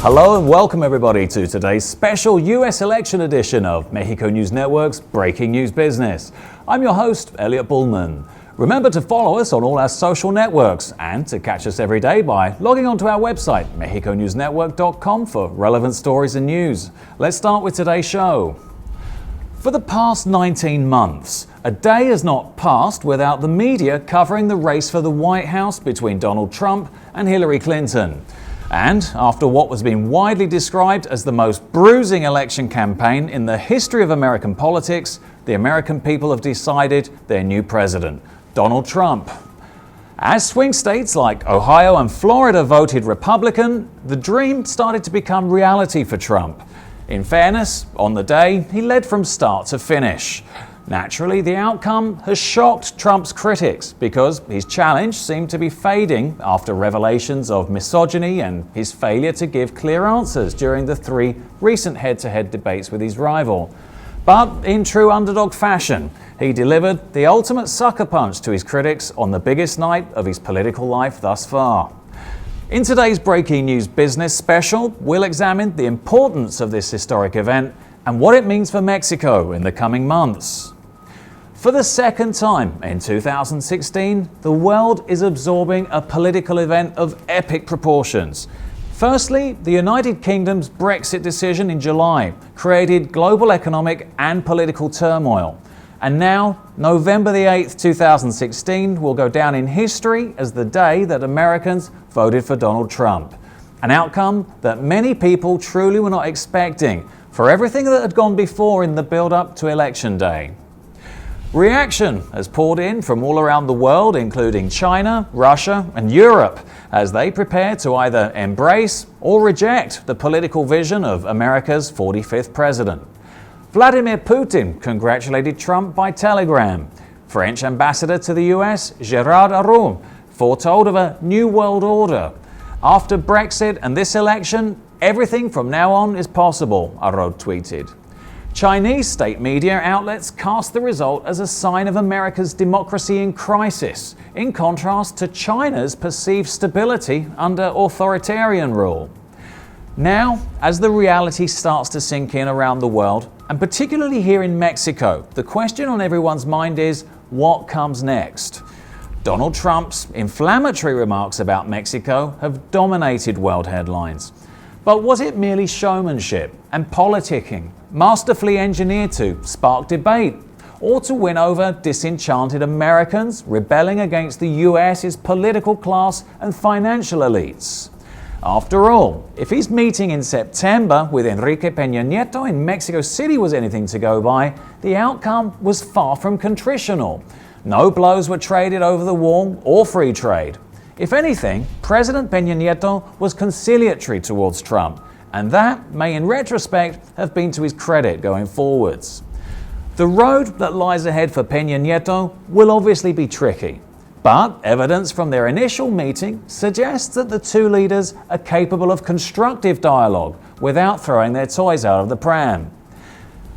Hello and welcome everybody to today's special US election edition of Mexico News Network's Breaking News Business. I'm your host, Elliot Bullman. Remember to follow us on all our social networks and to catch us every day by logging onto our website, mexiconewsnetwork.com, for relevant stories and news. Let's start with today's show. For the past 19 months, a day has not passed without the media covering the race for the White House between Donald Trump and Hillary Clinton. And after what was being widely described as the most bruising election campaign in the history of American politics, the American people have decided their new president, Donald Trump. As swing states like Ohio and Florida voted Republican, the dream started to become reality for Trump. In fairness, on the day, he led from start to finish. Naturally, the outcome has shocked Trump's critics because his challenge seemed to be fading after revelations of misogyny and his failure to give clear answers during the 3 recent head-to-head debates with his rival. But in true underdog fashion, he delivered the ultimate sucker punch to his critics on the biggest night of his political life thus far. In today's Breaking News Business special, we'll examine the importance of this historic event and what it means for Mexico in the coming months. For the second time in 2016, the world is absorbing a political event of epic proportions. Firstly, the United Kingdom's Brexit decision in July created global economic and political turmoil. And now, November the 8th, 2016 will go down in history as the day that Americans voted for Donald Trump. An outcome that many people truly were not expecting for everything that had gone before in the build-up to Election Day. Reaction has poured in from all around the world, including China, Russia, and Europe, as they prepare to either embrace or reject the political vision of America's 45th president. Vladimir Putin congratulated Trump by telegram. French ambassador to the US, Gerard Arum, foretold of a new world order. After Brexit and this election, everything from now on is possible, Arum tweeted. Chinese state media outlets cast the result as a sign of America's democracy in crisis, in contrast to China's perceived stability under authoritarian rule. Now, as the reality starts to sink in around the world, and particularly here in Mexico, the question on everyone's mind is, what comes next? Donald Trump's inflammatory remarks about Mexico have dominated world headlines. But was it merely showmanship and politicking, masterfully engineered to spark debate, or to win over disenchanted Americans rebelling against the US's political class and financial elites? After all, if his meeting in September with Enrique Pena Nieto in Mexico City was anything to go by, the outcome was far from contritional. No blows were traded over the wall or free trade. If anything, President Pena Nieto was conciliatory towards Trump, and that may in retrospect have been to his credit going forwards. The road that lies ahead for Pena Nieto will obviously be tricky, but evidence from their initial meeting suggests that the two leaders are capable of constructive dialogue without throwing their toys out of the pram.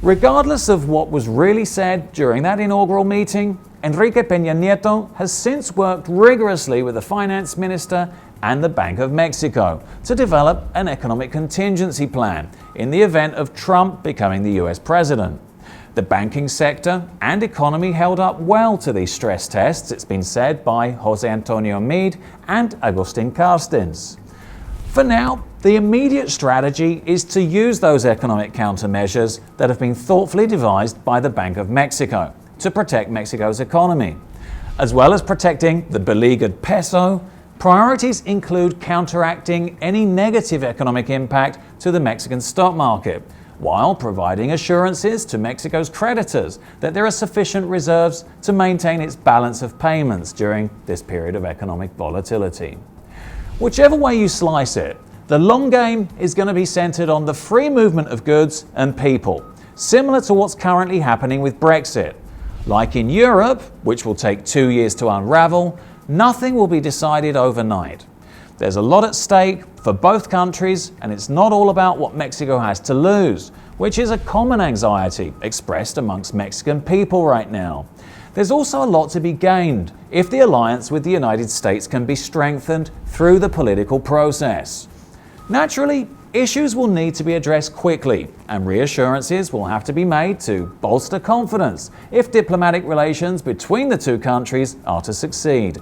Regardless of what was really said during that inaugural meeting, Enrique Pena Nieto has since worked rigorously with the finance minister and the Bank of Mexico to develop an economic contingency plan in the event of Trump becoming the US president. The banking sector and economy held up well to these stress tests, it's been said by Jose Antonio Meade and Agustin Carstens. For now, the immediate strategy is to use those economic countermeasures that have been thoughtfully devised by the Bank of Mexico to protect Mexico's economy. As well as protecting the beleaguered peso, priorities include counteracting any negative economic impact to the Mexican stock market, while providing assurances to Mexico's creditors that there are sufficient reserves to maintain its balance of payments during this period of economic volatility. Whichever way you slice it, the long game is going to be centered on the free movement of goods and people, similar to what's currently happening with Brexit. Like in Europe, which will take 2 years to unravel, nothing will be decided overnight. There's a lot at stake for both countries, and it's not all about what Mexico has to lose, which is a common anxiety expressed amongst Mexican people right now. There's also a lot to be gained if the alliance with the United States can be strengthened through the political process. Naturally, issues will need to be addressed quickly, and reassurances will have to be made to bolster confidence if diplomatic relations between the two countries are to succeed.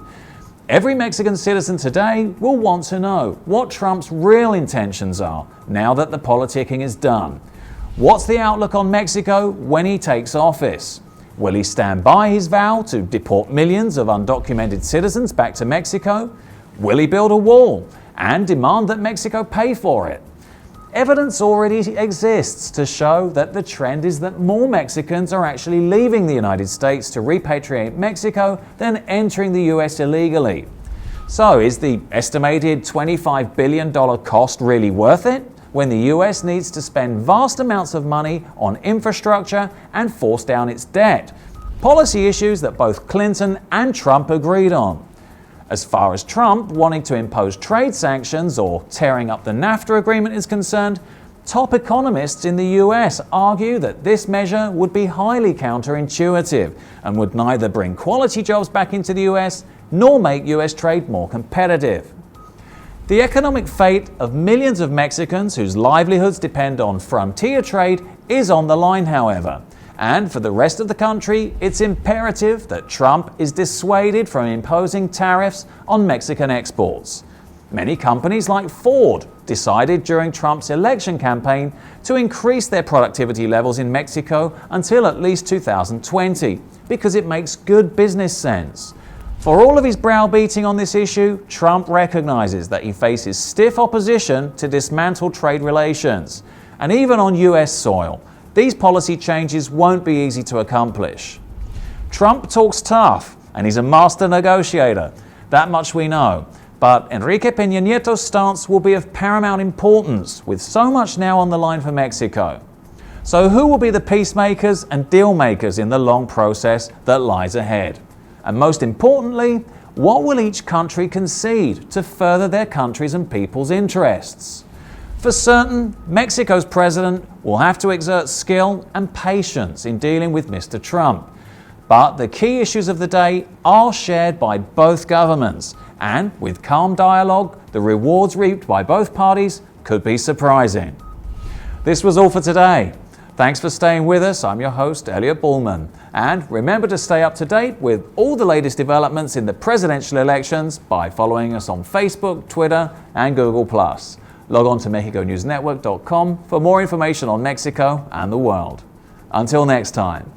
Every Mexican citizen today will want to know what Trump's real intentions are now that the politicking is done. What's the outlook on Mexico when he takes office? Will he stand by his vow to deport millions of undocumented citizens back to Mexico? Will he build a wall and demand that Mexico pay for it? Evidence already exists to show that the trend is that more Mexicans are actually leaving the United States to repatriate Mexico than entering the US illegally. So is the estimated $25 billion cost really worth it when the US needs to spend vast amounts of money on infrastructure and force down its debt? Policy issues that both Clinton and Trump agreed on. As far as Trump wanting to impose trade sanctions or tearing up the NAFTA agreement is concerned, top economists in the US argue that this measure would be highly counterintuitive and would neither bring quality jobs back into the US nor make US trade more competitive. The economic fate of millions of Mexicans whose livelihoods depend on frontier trade is on the line, however. And for the rest of the country, it's imperative that Trump is dissuaded from imposing tariffs on Mexican exports. Many companies like Ford decided during Trump's election campaign to increase their productivity levels in Mexico until at least 2020 because it makes good business sense. For all of his browbeating on this issue, Trump recognizes that he faces stiff opposition to dismantle trade relations. And even on US soil, these policy changes won't be easy to accomplish. Trump talks tough, and he's a master negotiator. That much we know. But Enrique Pena Nieto's stance will be of paramount importance, with so much now on the line for Mexico. So who will be the peacemakers and deal makers in the long process that lies ahead? And most importantly, what will each country concede to further their country's and people's interests? For certain, Mexico's president will have to exert skill and patience in dealing with Mr. Trump. But the key issues of the day are shared by both governments, and with calm dialogue, the rewards reaped by both parties could be surprising. This was all for today. Thanks for staying with us. I'm your host, Elliot Bullman. And remember to stay up to date with all the latest developments in the presidential elections by following us on Facebook, Twitter, and Google+. Log on to MexicoNewsNetwork.com for more information on Mexico and the world. Until next time.